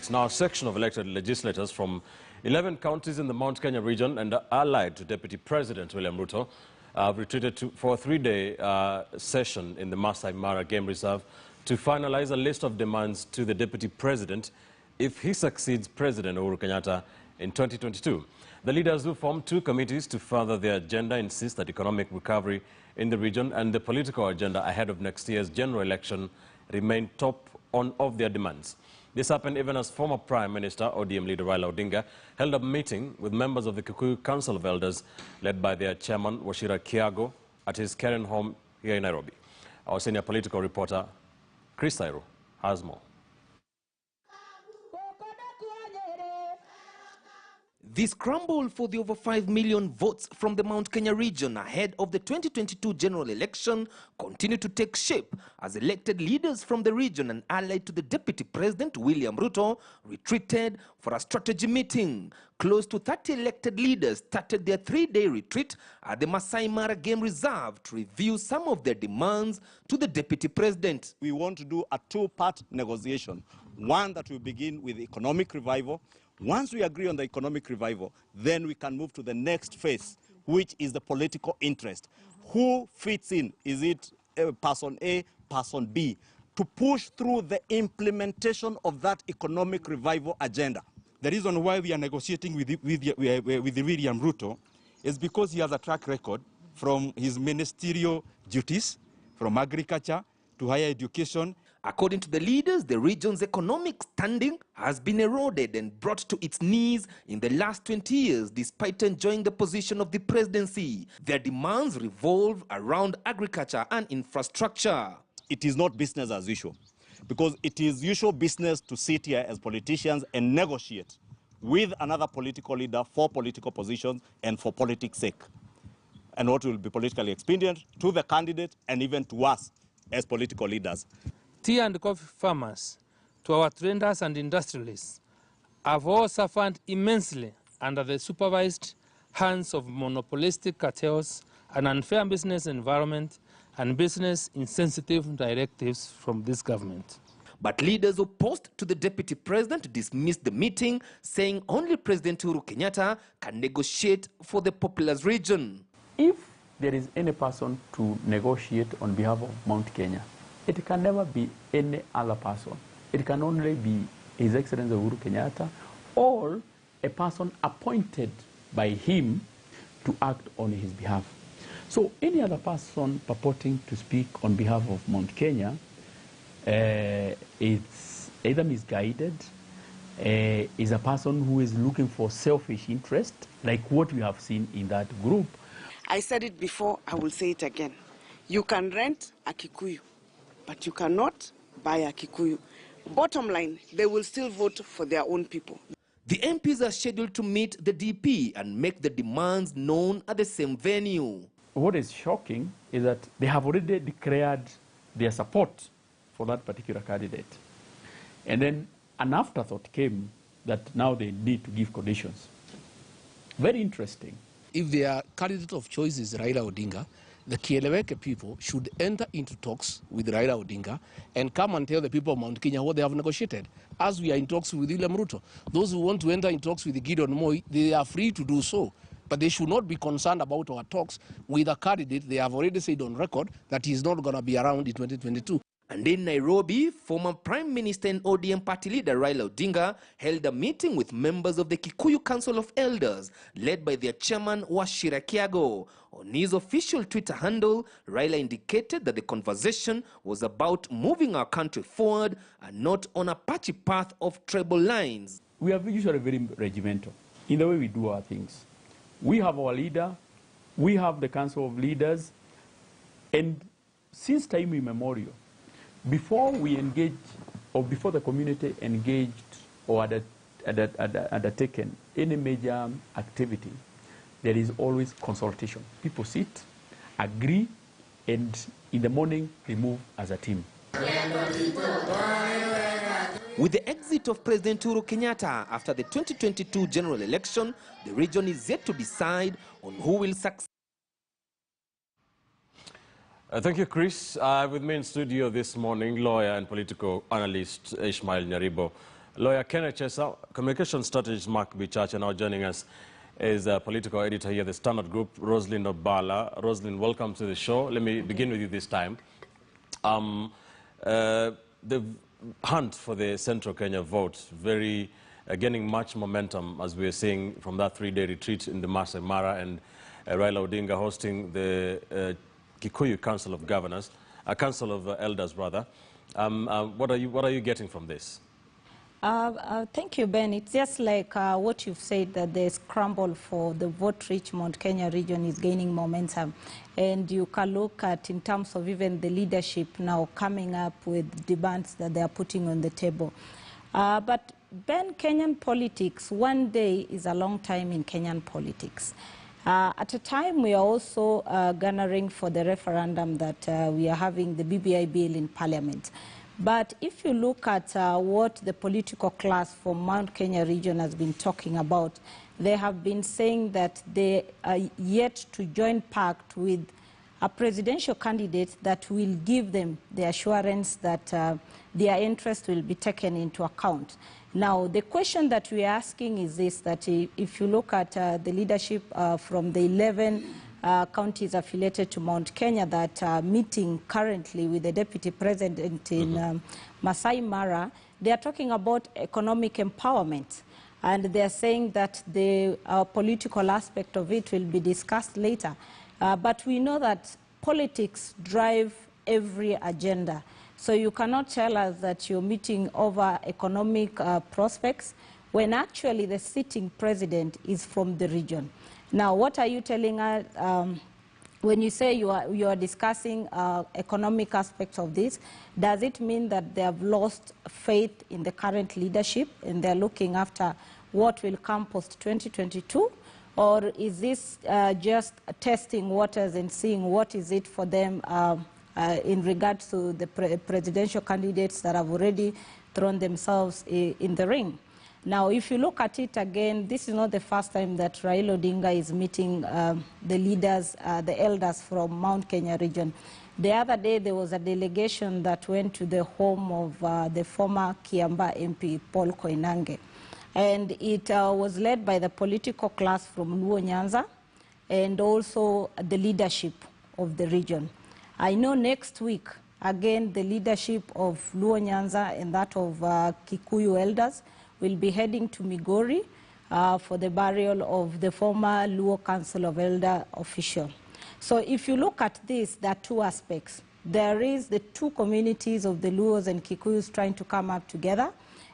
Now, a section of elected legislators from 11 counties in the Mt.Kenya region and allied to Deputy President William Ruto have retreated for a three-day session in the Masai Mara Game Reserve to finalize a list of demands to the Deputy President if he succeeds President Uhuru Kenyatta in 2022. The leaders who formed two committees to further their agenda insist that economic recovery in the region and the political agenda ahead of next year's general election remain top of their demands. This happened even as former Prime Minister, ODM leader Raila Odinga, held a meeting with members of the Kikuyu Council of Elders, led by their chairman, Wachira Kiago, at his Karen home here in Nairobi. Our senior political reporter, Chris Sairo, has more. The scramble for the over 5 million votes from the Mt.Kenya region ahead of the 2022 general election continued to take shape as elected leaders from the region and allied to the Deputy President William Ruto retreated for a strategy meeting. Close to 30 elected leaders started their three-day retreat at the Masai Mara Game Reserve to review some of their demands to the Deputy President. We want to do a two-part negotiation. One that will begin with economic revival. Once we agree on the economic revival, then we can move to the next phase, which is the political interest. Who fits in? Is it person A, person B? To push through the implementation of that economic revival agenda. The reason why we are negotiating with William Ruto is because he has a track record from his ministerial duties, from agriculture to higher education. According to the leaders, the region's economic standing has been eroded and brought to its knees in the last 20 years, despite enjoying the position of the presidency. Their demands revolve around agriculture and infrastructure. It is not business as usual, because it is usual business to sit here as politicians and negotiate with another political leader for political positions and for politics' sake, and what will be politically expedient to the candidate and even to us as political leaders. Tea and coffee farmers, to our traders and industrialists, have all suffered immensely under the supervised hands of monopolistic cartels, an unfair business environment, and business-insensitive directives from this government. But leaders opposed to the Deputy President dismissed the meeting, saying only President Uhuru Kenyatta can negotiate for the populous region. If there is any person to negotiate on behalf of Mount Kenya, it can never be any other person. It can only be His Excellency Uhuru Kenyatta or a person appointed by him to act on his behalf. So any other person purporting to speak on behalf of Mount Kenya, it's either misguided, is a person who is looking for selfish interest, like what we have seen in that group. I said it before, I will say it again. You can rent a Kikuyu, but you cannot buy a Kikuyu. Bottom line, they will still vote for their own people. The MPs are scheduled to meet the DP and make the demands known at the same venue. What is shocking is that they have already declared their support for that particular candidate. And then an afterthought came that now they need to give conditions. Very interesting. If their candidate of choice is Raila Odinga, the Kieleweke people should enter into talks with Raila Odinga and come and tell the people of Mount Kenya what they have negotiated, as we are in talks with William Ruto. Those who want to enter in talks with Gideon Moi, they are free to do so. But they should not be concerned about our talks with a candidate they have already said on record that he is not going to be around in 2022. And in Nairobi, former Prime Minister and ODM party leader Raila Odinga held a meeting with members of the Kikuyu Council of Elders, led by their chairman Wachira Kiago. On his official Twitter handle, Raila indicated that the conversation was about moving our country forward and not on a patchy path of tribal lines. We are usually very regimental in the way we do our things. We have our leader, we have the Council of Leaders, and since time immemorial, before we engage, or before the community engaged or undertaken any major activity, there is always consultation. People sit, agree, and in the morning, they move as a team. With the exit of President Uhuru Kenyatta after the 2022 general election, the region is yet to decide on who will succeed. Thank you, Chris. With me in studio this morning, lawyer and political analyst Ishmael Nyaribo. Lawyer Kenneth Chesa, communication strategist Mark Bichacha, now joining us is a political editor here at the Standard Group, Roslyn Obala. Roslyn, welcome to the show. Let me begin with you this time. The hunt for the Central Kenya vote, gaining much momentum, as we are seeing from that three-day retreat in the Masai Mara, and Raila Odinga hosting the Kikuyu Council of Governors, Council of Elders, rather. What are you getting from this? Thank you, Ben. It's just like what you've said, that the scramble for the vote-rich Mt.Kenya region is gaining momentum. And you can look at, in terms of even the leadership now coming up with demands that they are putting on the table. But Ben, Kenyan politics, one day is a long time in Kenyan politics. At a time, we are also garnering for the referendum that we are having the BBI bill in Parliament. But if you look at what the political class from Mount Kenya region has been talking about, they have been saying that they are yet to join pact with a presidential candidate that will give them the assurance that their interest will be taken into account. Now, the question that we are asking is this, that if you look at the leadership from the 11 counties affiliated to Mount Kenya that are meeting currently with the deputy president in Masai Mara, they are talking about economic empowerment. And they are saying that the political aspect of it will be discussed later. But we know that politics drive every agenda. So you cannot tell us that you're meeting over economic prospects when actually the sitting president is from the region. Now, what are you telling us when you say you are discussing economic aspects of this? Does it mean that they have lost faith in the current leadership and they're looking after what will come post-2022? Or is this just testing waters and seeing what is it for them in regards to the presidential candidates that have already thrown themselves in the ring? Now, if you look at it again, this is not the first time that Raila Odinga is meeting the leaders, the elders from Mount Kenya region. The other day, there was a delegation that went to the home of the former Kiamba MP, Paul Koinange. And it was led by the political class from Luo Nyanza and also the leadership of the region. I know next week, again, the leadership of Luo Nyanza and that of Kikuyu elders will be heading to Migori for the burial of the former Luo Council of Elder official. So if you look at this, there are two aspects. There is the two communities of the Luos and Kikuyus trying to come up together.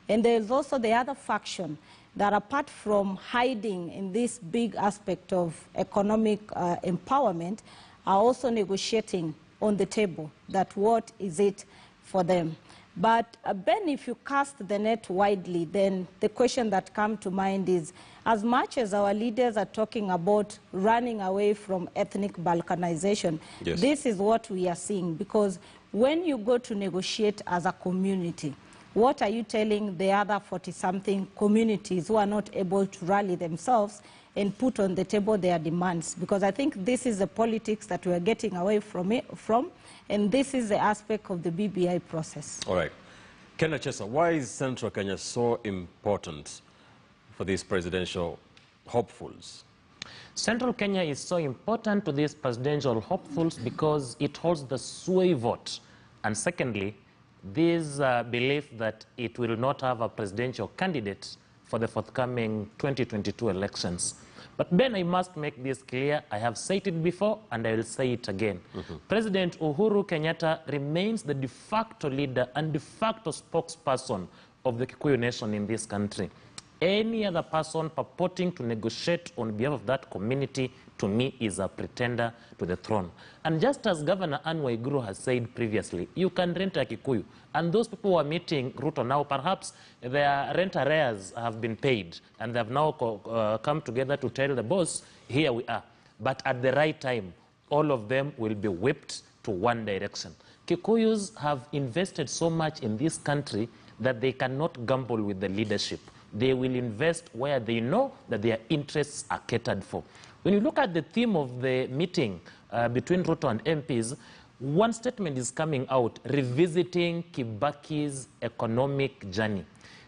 And there is also the other faction that, apart from hiding in this big aspect of economic empowerment, are also negotiating on the table that what is it for them. But Ben, if you cast the net widely, then the question that comes to mind is, as much as our leaders are talking about running away from ethnic balkanization, yes, this is what we are seeing. Because when you go to negotiate as a community, what are you telling the other 40-something communities who are not able to rally themselves and put on the table their demands? Because I think this is the politics that we are getting away from, and this is the aspect of the BBI process. All right. Kenneth Chesa, why is Central Kenya so important for these presidential hopefuls? Central Kenya is so important to these presidential hopefuls because it holds the sway vote. And secondly, this belief that it will not have a presidential candidate for the forthcoming 2022 elections. But Ben, I must make this clear. I have said it before and I will say it again. President Uhuru Kenyatta remains the de facto leader and de facto spokesperson of the Kikuyu nation in this country. Any other person purporting to negotiate on behalf of that community, to me, is a pretender to the throne. And just as Governor Anne Waiguru has said previously, you can rent a Kikuyu. And those people who are meeting Ruto now, perhaps their rent arrears have been paid, and they have now come together to tell the boss, here we are. But at the right time, all of them will be whipped to one direction. Kikuyus have invested so much in this country that they cannot gamble with the leadership. They will invest where they know that their interests are catered for. When you look at the theme of the meeting between Ruto and MPs, one statement is coming out revisiting Kibaki's economic journey.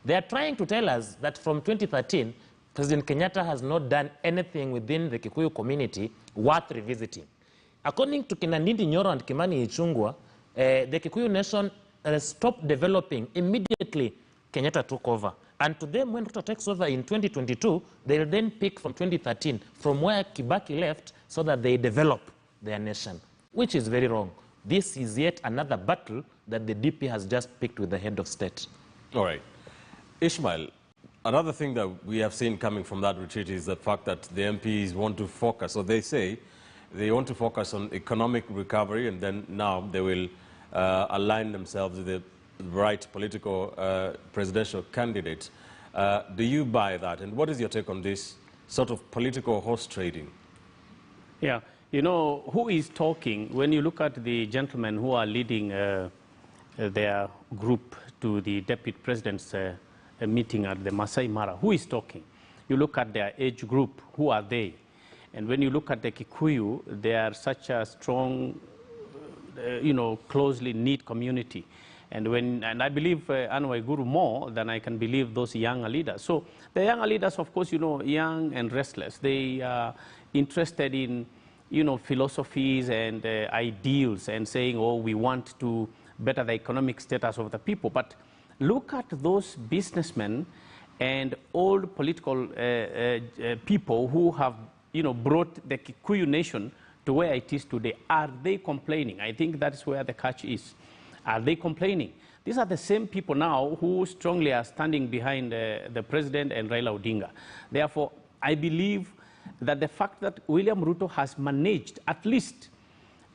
They are trying to tell us that from 2013, President Kenyatta has not done anything within the Kikuyu community worth revisiting. According to Kinandindi Nyoro and Kimani Ichung'wah, the Kikuyu nation stopped developing immediately Kenyatta took over. And to them, when Ruto takes over in 2022, they'll then pick from 2013, from where Kibaki left, so that they develop their nation, which is very wrong. This is yet another battle that the DP has just picked with the head of state. All right. Ishmael, another thing that we have seen coming from that retreat is the fact that the MPs want to focus, or they say they want to focus on economic recovery, and then now they will align themselves with the right political presidential candidate. Do you buy that? And what is your take on this sort of political horse trading? Yeah, you know, who is talking? When you look at the gentlemen who are leading their group to the deputy president's meeting at the Masai Mara, who is talking? You look at their age group, who are they? And when you look at the Kikuyu, they are such a strong, you know, closely knit community. And I believe Anwar Guru more than I can believe those younger leaders. So the younger leaders, of course, you know, young and restless. They are interested in, you know, philosophies and ideals and saying, oh, we want to better the economic status of the people. But look at those businessmen and old political people who have, you know, brought the Kikuyu nation to where it is today. Are they complaining? I think that's where the catch is. Are they complaining? These are the same people now who strongly are standing behind the president and Raila Odinga. Therefore, I believe that the fact that William Ruto has managed at least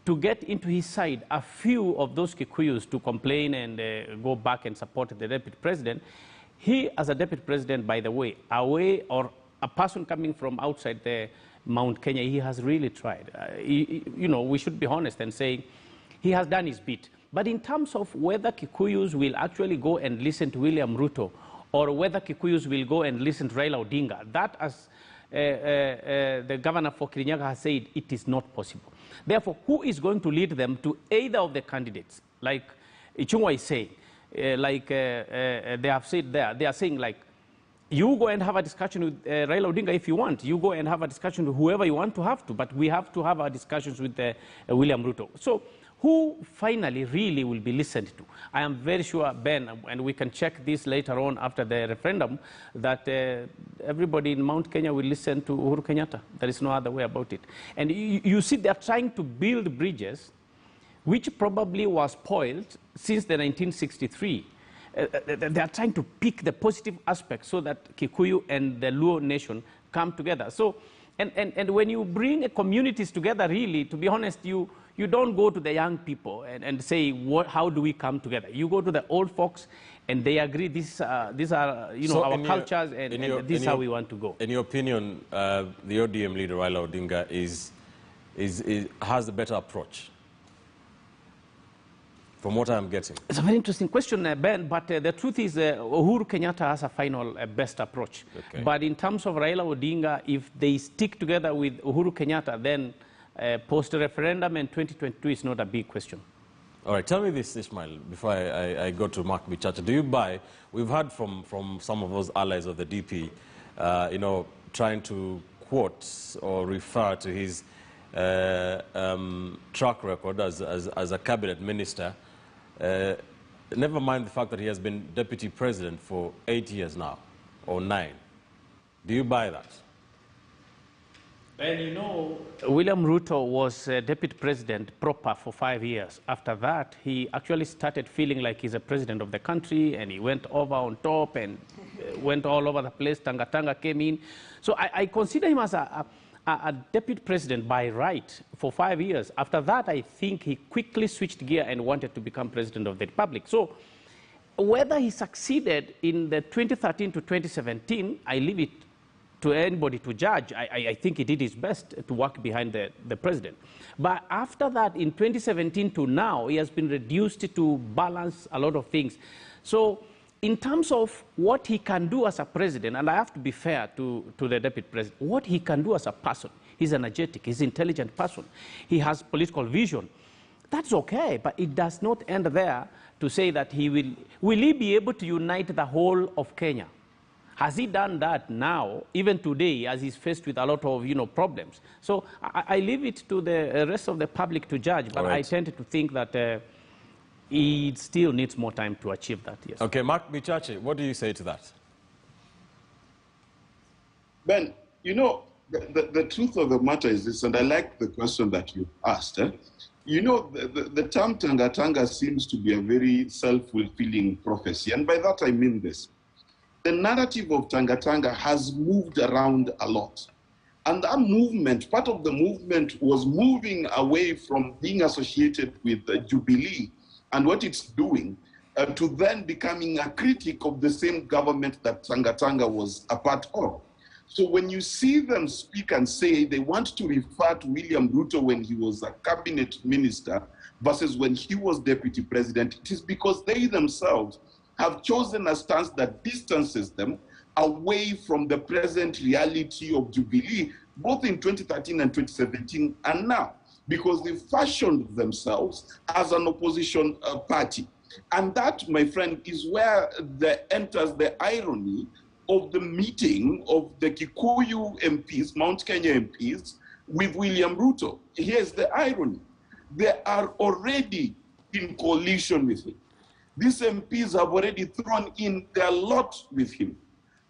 to get into his side a few of those Kikuyus to complain and go back and support the deputy president, he, as a deputy president, by the way, or a person coming from outside the Mt.Kenya, he has really tried. You know, we should be honest and say he has done his bit. But in terms of whether Kikuyus will actually go and listen to William Ruto, or whether Kikuyus will go and listen to Raila Odinga, that, as the governor for Kirinyaga has said, it is not possible. Therefore, who is going to lead them to either of the candidates? Like Ichung'wah is saying, they have said there, they are saying like, you go and have a discussion with Raila Odinga if you want. You go and have a discussion with whoever you want to have to, but we have to have our discussions with William Ruto. So who finally really will be listened to? I am very sure, Ben, and we can check this later on after the referendum, that everybody in Mount Kenya will listen to Uhuru Kenyatta. There is no other way about it. And you see, they're trying to build bridges, which probably was spoiled since the 1963. They are trying to pick the positive aspects so that Kikuyu and the Luo nation come together. So, and when you bring communities together, really, to be honest, you don't go to the young people and say, how do we come together? You go to the old folks, and they agree these are, you know, so our cultures, and this is how we want to go. In your opinion, the ODM leader, Raila Odinga, has a better approach? From what I'm getting. It's a very interesting question, Ben, but the truth is Uhuru Kenyatta has a final best approach. Okay. But in terms of Raila Odinga, if they stick together with Uhuru Kenyatta, then post-referendum in 2022 is not a big question. All right, tell me this, Ishmael, before I go to Mark Bichacha. Do you buy, we've heard from some of those allies of the DP, you know, trying to quote or refer to his track record as a cabinet minister. Never mind the fact that he has been deputy president for 8 years now, or 9. Do you buy that? And you know, William Ruto was deputy president proper for 5 years. After that, he actually started feeling like he's a president of the country, and he went over on top and went all over the place. Tanga came in. So I consider him as a deputy president by right for 5 years. After that, I think he quickly switched gear and wanted to become president of the republic. So whether he succeeded in the 2013 to 2017, I leave it to anybody to judge. I think he did his best to work behind the president. But after that, in 2017 to now, he has been reduced to balance a lot of things. So in terms of what he can do as a president, and I have to be fair to the deputy president, what he can do as a person, he's energetic, he's an intelligent person, he has political vision. That's okay, but it does not end there to say that will he be able to unite the whole of Kenya? Has he done that now, even today, as he's faced with a lot of, problems? So I leave it to the rest of the public to judge, but I tend to think that he still needs more time to achieve that, yes. Okay, Mark Michache, what do you say to that? Ben, the truth of the matter is this, and I like the question that you asked. The term Tanga seems to be a very self-fulfilling prophecy, and by that I mean this. The narrative of Tanga has moved around a lot. And that movement, part of the movement was moving away from being associated with Jubilee and what it's doing to then becoming a critic of the same government that Tanga was a part of. So when you see them speak and say they want to refer to William Ruto when he was a cabinet minister versus when he was deputy president, it is because they themselves have chosen a stance that distances them away from the present reality of Jubilee, both in 2013 and 2017 and now, because they fashioned themselves as an opposition party. And that, my friend, is where enters the irony of the meeting of the Kikuyu MPs, Mount Kenya MPs, with William Ruto. Here's the irony. They are already in coalition with him. These MPs have already thrown in their lot with him.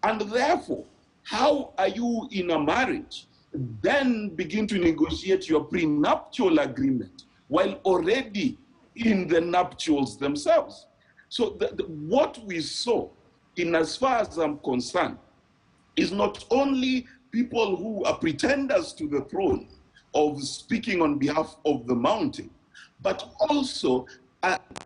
And therefore, how are you in a marriage then begin to negotiate your prenuptial agreement while already in the nuptials themselves? So what we saw, in as far as I'm concerned, is not only people who are pretenders to the throne of speaking on behalf of the mountain, but also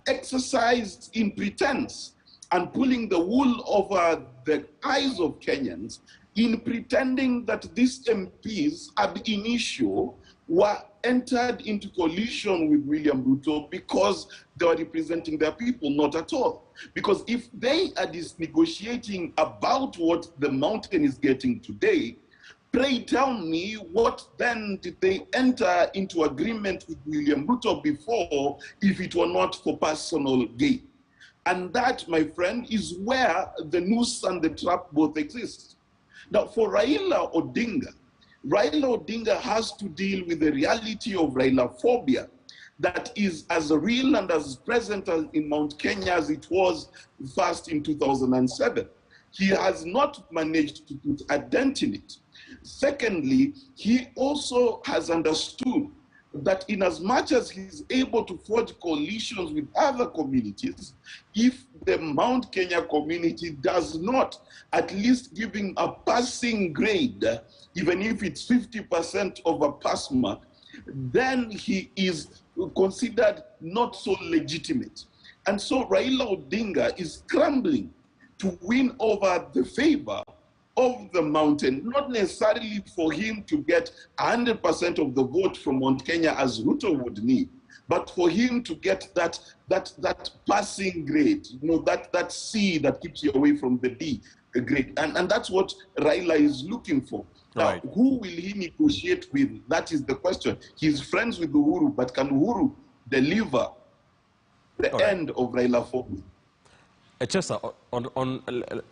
exercised in pretense and pulling the wool over the eyes of Kenyans in pretending that these MPs ab initio were entered into coalition with William Ruto because they were representing their people. Not at all. Because if they are negotiating about what the mountain is getting today, pray tell me, what then did they enter into agreement with William Ruto before if it were not for personal gain? And that, my friend, is where the noose and the trap both exist. Now, for Raila Odinga has to deal with the reality of Raila phobia that is as real and as present in Mount Kenya as it was first in 2007. He has not managed to put a dent in it. Secondly, he also has understood that in as much as he's able to forge coalitions with other communities, if the Mount Kenya community does not at least give him a passing grade, even if it's 50% of a pass mark, then he is considered not so legitimate. And so Raila Odinga is scrambling to win over the favor of the mountain, not necessarily for him to get 100% of the vote from Mount Kenya as Ruto would need, but for him to get that passing grade, that C that keeps you away from the D grade. And that's what Raila is looking for. Now, who will he negotiate with? That is the question. He's friends with Uhuru, but can Uhuru deliver the end of Raila phobia? Chester,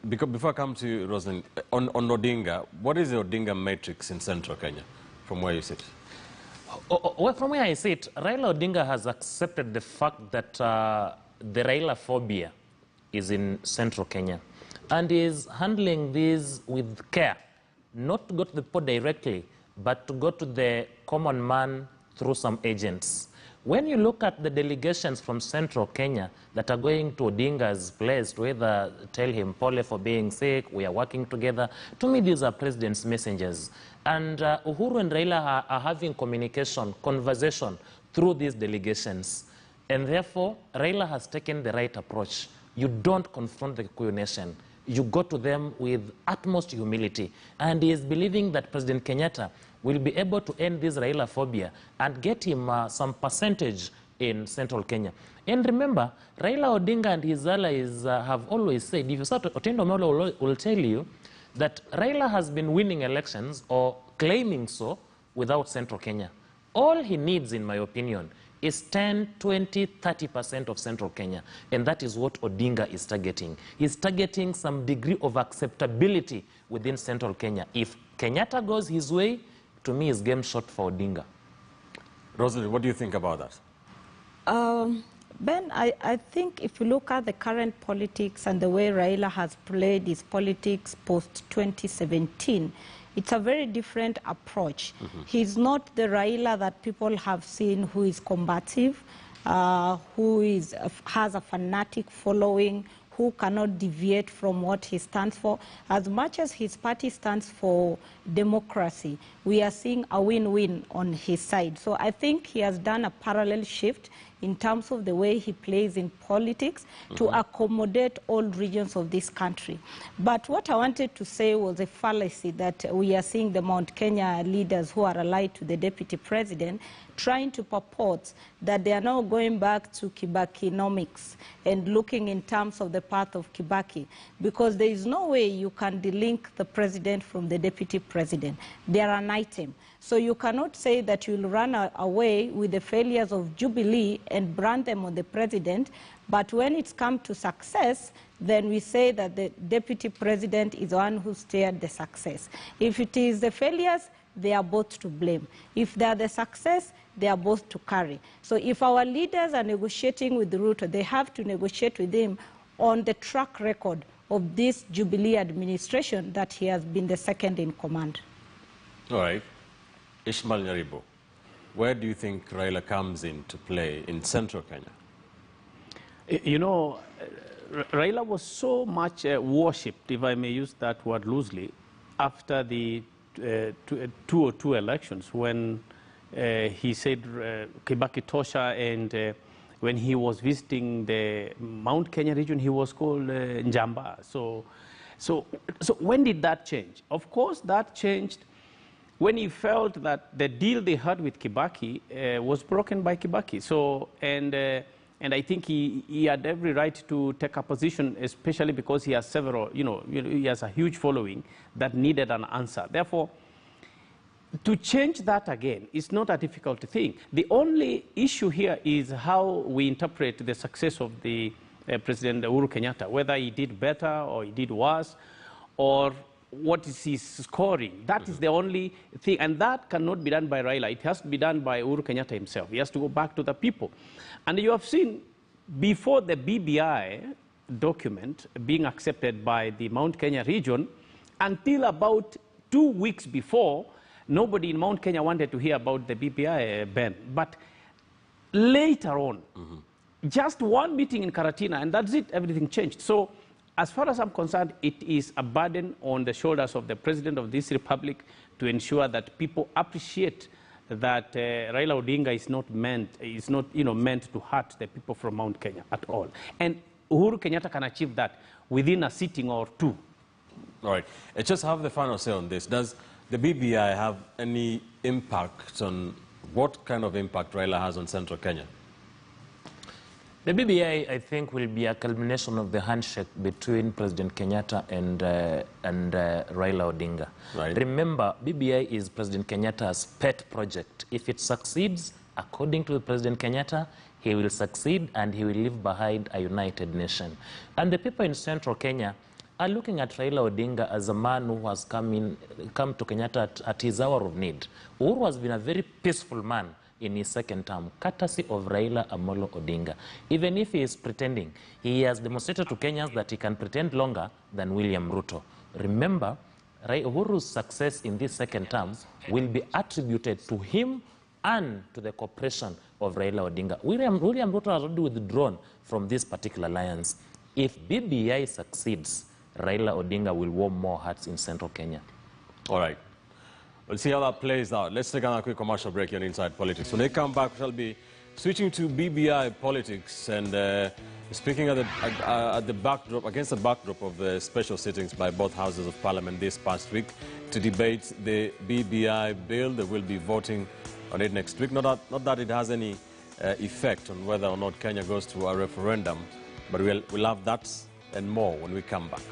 before I come to Rosalind, on Odinga, what is the Odinga matrix in central Kenya, from where you sit? Well, from where I sit, Raila Odinga has accepted the fact that the Raila phobia is in central Kenya and is handling this with care, not to go to the people directly, but to go to the common man through some agents. When you look at the delegations from central Kenya that are going to Odinga's place to either tell him, Pole for being sick, we are working together, to me these are president's messengers. And Uhuru and Raila are having conversation through these delegations. And therefore, Raila has taken the right approach. You don't confront the Kikuyu nation. You go to them with utmost humility. And he is believing that President Kenyatta will be able to end this Raila phobia and get him some percentage in central Kenya. And remember, Raila Odinga and his allies have always said, if you start, Otindo Molo will tell you that Raila has been winning elections or claiming so without central Kenya. All he needs, in my opinion, is 10, 20, 30% of central Kenya. And that is what Odinga is targeting. He's targeting some degree of acceptability within central Kenya. If Kenyatta goes his way, to me, it's game shot for Odinga. Rosalie, what do you think about that? Ben, I think if you look at the current politics and the way Raila has played his politics post-2017, it's a very different approach. He's not the Raila that people have seen who is combative, who has a fanatic following, who cannot deviate from what he stands for. As much as his party stands for democracy, we are seeing a win-win on his side. So I think he has done a parallel shift in terms of the way he plays in politics to accommodate all regions of this country. But what I wanted to say was a fallacy that we are seeing the Mount Kenya leaders who are allied to the deputy president trying to purport that they are now going back to Kibaki-nomics and looking in terms of the path of Kibaki, because there is no way you can delink the president from the deputy president. They are an item. So you cannot say that you'll run away with the failures of Jubilee and brand them on the president, but when it's come to success, then we say that the deputy president is the one who steered the success. If it is the failures, they are both to blame. If they are the success, they are both to carry. So if our leaders are negotiating with Ruto, they have to negotiate with him on the track record of this Jubilee administration that he has been the second in command. All right. Ishmael Nyaribo, where do you think Raila comes into play in central Kenya? You know, Raila was so much worshipped, if I may use that word loosely, after the 2002 elections when he said Kibaki Tosha, and when he was visiting the Mount Kenya region, he was called Njamba. So when did that change? Of course, that changed when he felt that the deal they had with Kibaki was broken by Kibaki. So, and I think he had every right to take a position, especially because he has several, he has a huge following that needed an answer. Therefore, to change that again is not a difficult thing. The only issue here is how we interpret the success of the President Uhuru Kenyatta, whether he did better or he did worse, or what is his scoring. That is the only thing, and that cannot be done by Raila. It has to be done by Uhuru Kenyatta himself. He has to go back to the people. And you have seen, before the BBI document being accepted by the Mount Kenya region, until about 2 weeks before, nobody in Mount Kenya wanted to hear about the BBI ban. But later on, just one meeting in Karatina, and that's it, everything changed. So, as far as I'm concerned, it is a burden on the shoulders of the president of this republic to ensure that people appreciate that Raila Odinga is not meant to hurt the people from Mount Kenya at all. And Uhuru Kenyatta can achieve that within a sitting or two. All right. I just have the final say on this. Does the BBI have any impact on what kind of impact Raila has on central Kenya? The BBI, I think, will be a culmination of the handshake between President Kenyatta and Raila Odinga. Right. Remember, BBI is President Kenyatta's pet project. If it succeeds, according to President Kenyatta, he will succeed and he will leave behind a united nation. And the people in central Kenya are looking at Raila Odinga as a man who has come to Kenyatta at his hour of need. Uhuru has been a very peaceful man in his second term, courtesy of Raila Amolo Odinga. Even if he is pretending, he has demonstrated to Kenyans that he can pretend longer than William Ruto. Remember, Uhuru's success in this second term will be attributed to him and to the cooperation of Raila Odinga. William Ruto has already withdrawn from this particular alliance. If BBI succeeds, Raila Odinga will warm more hearts in central Kenya. All right. We'll see how that plays out. Let's take a quick commercial break here on Inside Politics. When they come back, we shall be switching to BBI politics and speaking at the backdrop, against the backdrop of the special sittings by both houses of parliament this past week to debate the BBI bill. They will be voting on it next week. Not that it has any effect on whether or not Kenya goes to a referendum, but we'll have that and more when we come back.